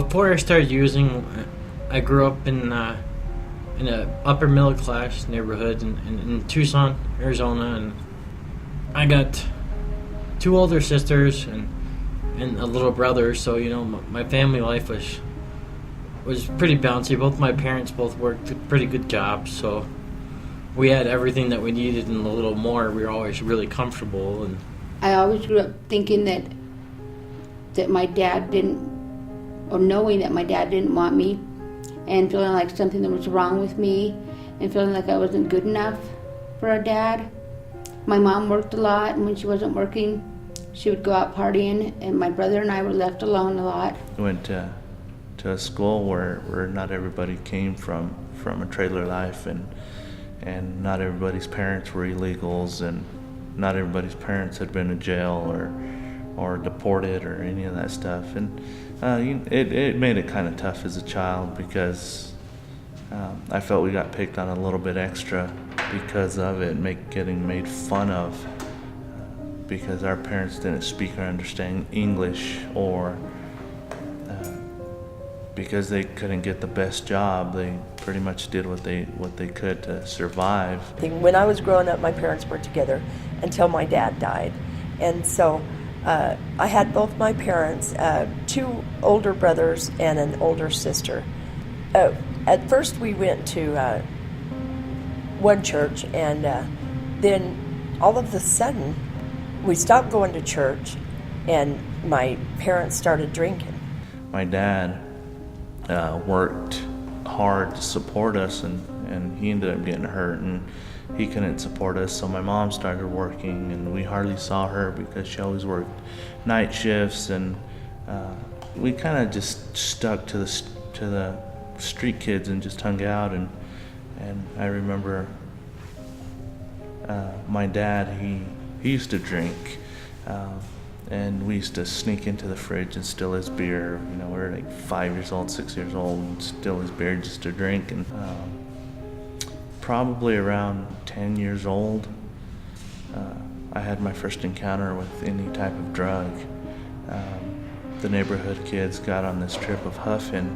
before I started using, I grew up in a upper middle class neighborhood in Tucson, Arizona, and I got two older sisters and a little brother. So my family life was pretty bouncy. Both my parents both worked pretty good jobs, so we had everything that we needed and a little more. We were always really comfortable. And I always grew up thinking that my dad didn't, or knowing that my dad didn't want me, and feeling like something that was wrong with me, and feeling like I wasn't good enough for a dad. My mom worked a lot, and when she wasn't working, she would go out partying, and my brother and I were left alone a lot. I went to a school where not everybody came from a trailer life, and not everybody's parents were illegals, and not everybody's parents had been in jail or deported or any of that stuff. And it made it kind of tough as a child because I felt we got picked on a little bit extra because of it, getting made fun of because our parents didn't speak or understand English, or because they couldn't get the best job. They pretty much did what they could to survive. When I was growing up, my parents were together until my dad died, and so I had both my parents, two older brothers and an older sister. At first we went to one church, and then all of a sudden we stopped going to church and my parents started drinking. My dad worked hard to support us, and he ended up getting hurt, and he couldn't support us, so my mom started working, and we hardly saw her because she always worked night shifts, and we kind of just stuck to the street kids and just hung out. And I remember my dad, he used to drink, and we used to sneak into the fridge and steal his beer. We were like 5 years old, 6 years old, and steal his beer just to drink. And probably around 10 years old, I had my first encounter with any type of drug. The neighborhood kids got on this trip of huffing,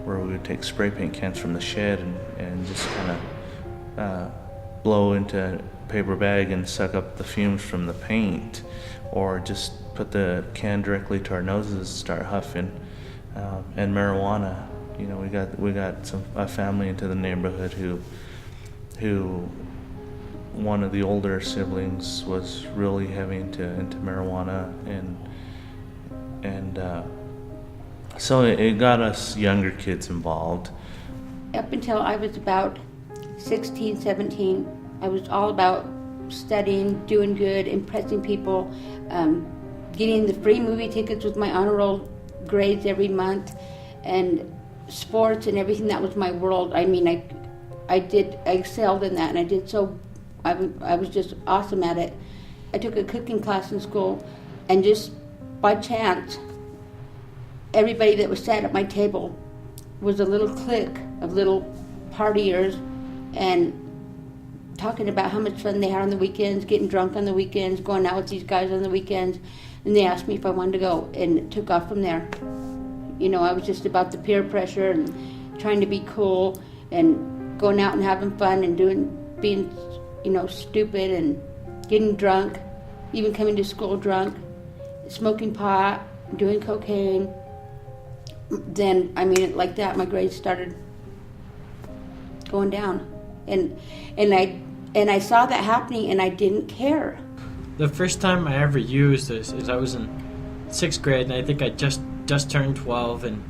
where we would take spray paint cans from the shed and just kind of blow into a paper bag and suck up the fumes from the paint, or just put the can directly to our noses and start huffing. And marijuana, we got a family into the neighborhood who one of the older siblings was really heavy into marijuana, and so it got us younger kids involved. Up until I was about 16, 17, I was all about studying, doing good, impressing people, getting the free movie tickets with my honor roll grades every month, and sports and everything. That was my world. I mean, I excelled in that, and I was just awesome at it. I took a cooking class in school, and just by chance, everybody that was sat at my table was a little clique of little partiers, and talking about how much fun they had on the weekends, getting drunk on the weekends, going out with these guys on the weekends. And they asked me if I wanted to go, and it took off from there. I was just about the peer pressure and trying to be cool and going out and having fun and being stupid and getting drunk, even coming to school drunk, smoking pot, doing cocaine. Then, like that, my grades started going down. And I saw that happening, and I didn't care. the first time I ever used this is I was in 6th grade, and I think I just turned 12, and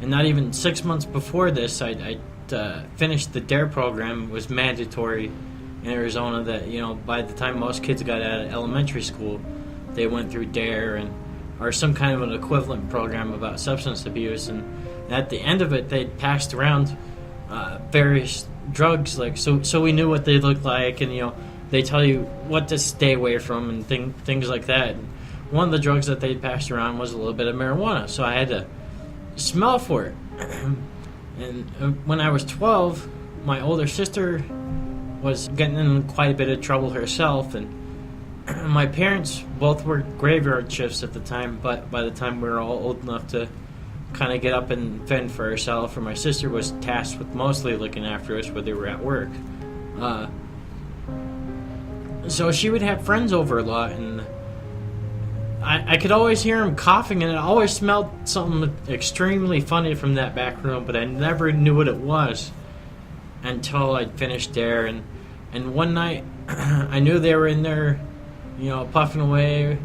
not even 6 months before this, I finished the DARE program. It was mandatory in Arizona that, by the time most kids got out of elementary school, they went through DARE or some kind of an equivalent program about substance abuse, and at the end of it, they passed around various drugs, so we knew what they looked like, and they tell you what to stay away from and things like that. And one of the drugs that they passed around was a little bit of marijuana, so I had to smell for it. And when I was 12, my older sister was getting in quite a bit of trouble herself, and my parents both worked graveyard shifts at the time, but by the time we were all old enough to kind of get up and fend for herself, or my sister was tasked with mostly looking after us when they were at work. So she would have friends over a lot, and I could always hear him coughing, and it always smelled something extremely funny from that back room, but I never knew what it was until I'd finished there. And one night, I knew they were in there, puffing away.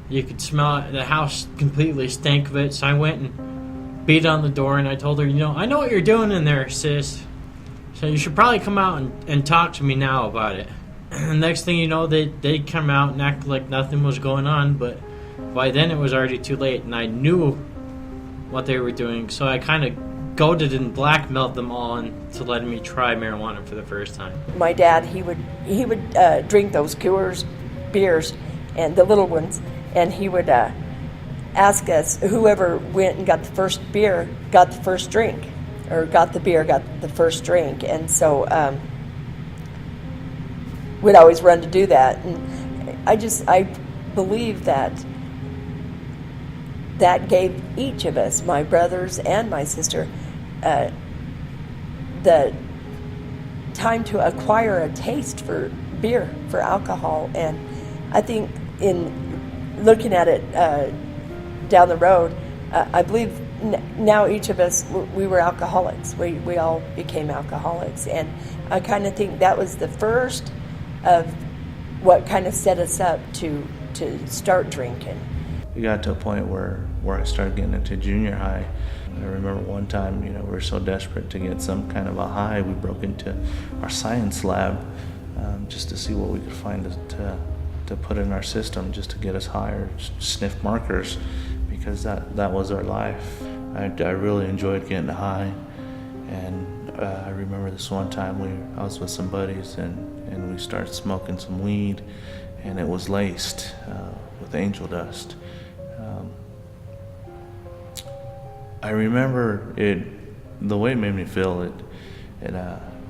You could smell it. The house completely stank of it, so I went and beat on the door, and I told her, I know what you're doing in there, sis, so you should probably come out and talk to me now about it. And next thing you know, they'd come out and act like nothing was going on, but by then it was already too late, and I knew what they were doing, so I kind of goaded and blackmailed them all into letting me try marijuana for the first time. My dad, he would drink those Coors beers, and the little ones, and he would ask us, whoever went and got the first beer got the first drink, or got the beer got the first drink. And so we'd always run to do that. And I believe that gave each of us, my brothers and my sister, the time to acquire a taste for beer, for alcohol. And I think in looking at it down the road, I believe now each of us, we were alcoholics. We all became alcoholics. And I kind of think that was the first of what kind of set us up to start drinking. It got to a point where I started getting into junior high. I remember one time, we were so desperate to get some kind of a high, we broke into our science lab just to see what we could find to put in our system, just to get us high, or sniff markers, because that was our life. I really enjoyed getting high, and I remember this one time I was with some buddies, and we started smoking some weed, and it was laced with angel dust. I remember the way it made me feel.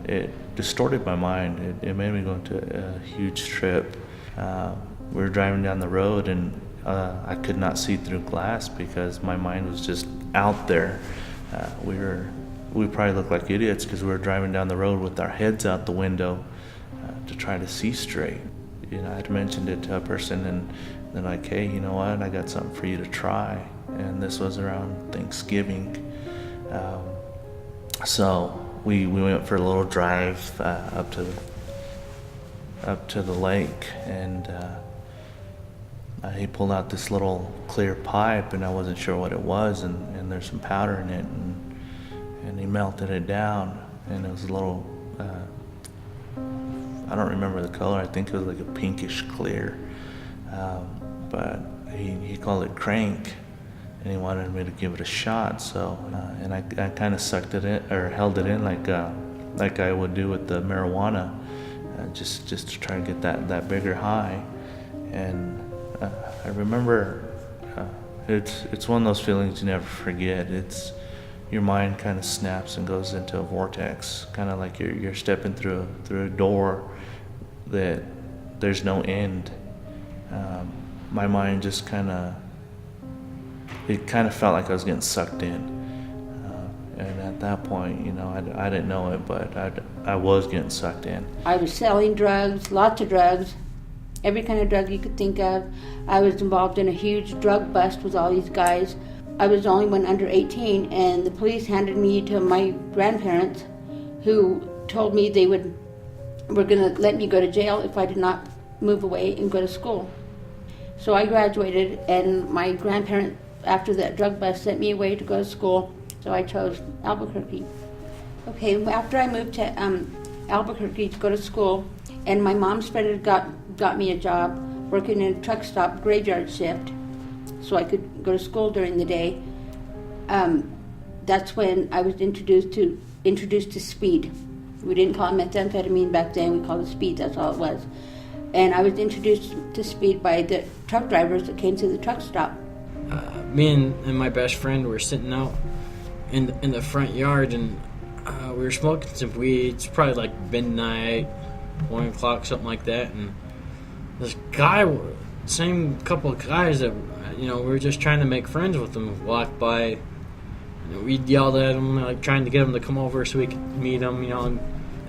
It distorted my mind. It made me go into a huge trip. We were driving down the road, and I could not see through glass because my mind was just out there. We probably looked like idiots because we were driving down the road with our heads out the window to try to see straight. I'd mentioned it to a person, and they're like, "Hey, you know what? I got something for you to try." And this was around Thanksgiving. So we went for a little drive up to the lake, and he pulled out this little clear pipe, and I wasn't sure what it was, and there's some powder in it, and he melted it down, and it was a little, I don't remember the color, I think it was like a pinkish clear, but he called it crank, and he wanted me to give it a shot. So and I kind of sucked it in, or held it in like I would do with the marijuana, just to try to get that bigger high. And I remember it's one of those feelings you never forget. It's your mind kind of snaps and goes into a vortex, kind of like you're stepping through a door that there's no end. My mind just kind of felt like I was getting sucked in. And at that point, I didn't know it, but I was getting sucked in. I was selling drugs, lots of drugs, every kind of drug you could think of. I was involved in a huge drug bust with all these guys. I was the only one under 18, and the police handed me to my grandparents, who told me they were going to let me go to jail if I did not move away and go to school. So I graduated, and my grandparents, after that drug bust, sent me away to go to school. So I chose Albuquerque. Okay, after I moved to Albuquerque to go to school, and my mom's friend got me a job working in a truck stop graveyard shift, so I could go to school during the day. That's when I was introduced to speed. We didn't call it methamphetamine back then, we called it speed, that's all it was. And I was introduced to speed by the truck drivers that came to the truck stop. Me and my best friend were sitting out in the front yard, and we were smoking some weed. It's probably like midnight, 1 o'clock, something like that. And this guy, same couple of guys that we were just trying to make friends with them, walked by, We yelled at him, like trying to get him to come over so we could meet him, you know. And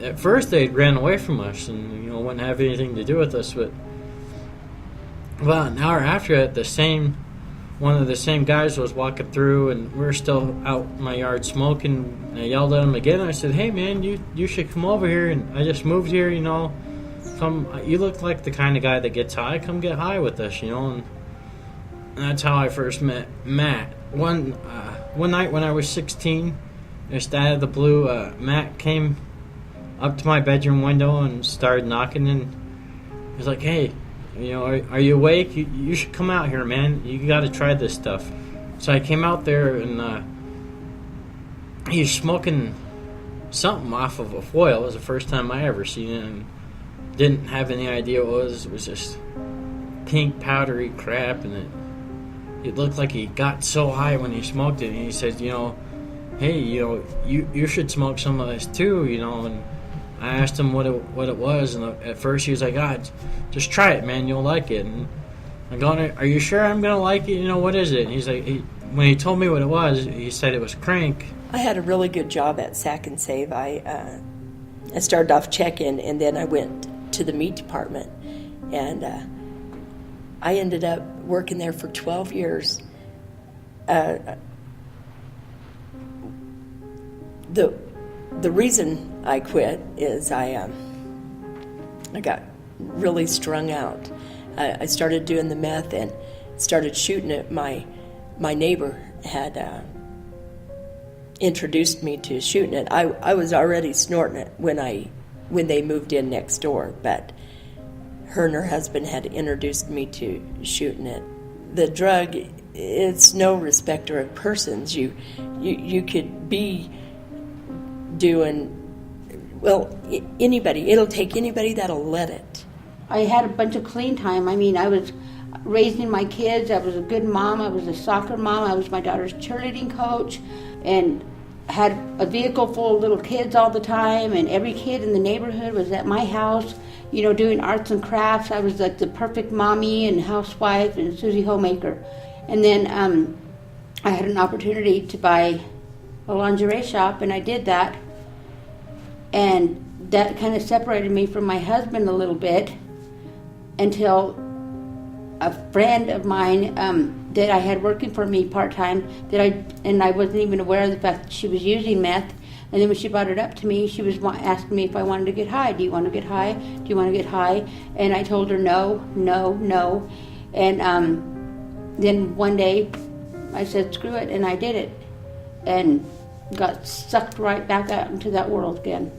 at first they ran away from us and, you know, wouldn't have anything to do with us. But about an hour after it, one of the same guys was walking through, and we were still out in my yard smoking. And I yelled at him again. I said, "Hey man, you should come over here. And I just moved here, you know. Come, you look like the kind of guy that gets high. Come get high with us, you know." And that's how I first met Matt. One night when I was 16, just out of the blue, Matt came up to my bedroom window and started knocking, and he was like, "Hey, you know, are you awake? You should come out here, man. You got to try this stuff." So I came out there, and he was smoking something off of a foil. It was the first time I ever seen it, and didn't have any idea what it was. It was just pink, powdery crap, and it looked like he got so high when he smoked it. And he said, "You know, hey, you know, you should smoke some of this too, you know." And I asked him what it was, and at first he was like, just try it, man, you'll like it." And I'm going, "Are you sure I'm gonna like it? You know, what is it?" And he's like, when he told me what it was, he said it was crank. I had a really good job at Sack and Save. I started off check-in, and then I went to the meat department, and I ended up working there for 12 years. The reason I quit is I got really strung out. I started doing the meth and started shooting it. My neighbor had introduced me to shooting it. I was already snorting it when they moved in next door, but her and her husband had introduced me to shooting it. The drug, it's no respecter of persons. You could be doing, well, anybody. It'll take anybody that'll let it. I had a bunch of clean time. I mean, I was raising my kids. I was a good mom. I was a soccer mom. I was my daughter's cheerleading coach, and had a vehicle full of little kids all the time, and every kid in the neighborhood was at my house, you know, doing arts and crafts. I was like the perfect mommy and housewife and Susie Homemaker. And then I had an opportunity to buy a lingerie shop, and I did that. And that kind of separated me from my husband a little bit until a friend of mine that I had working for me part-time, and I wasn't even aware of the fact that she was using meth. And then when she brought it up to me, she was asking me if I wanted to get high. "Do you want to get high? Do you want to get high?" And I told her no. And then one day I said, "Screw it," and I did it. And got sucked right back out into that world again.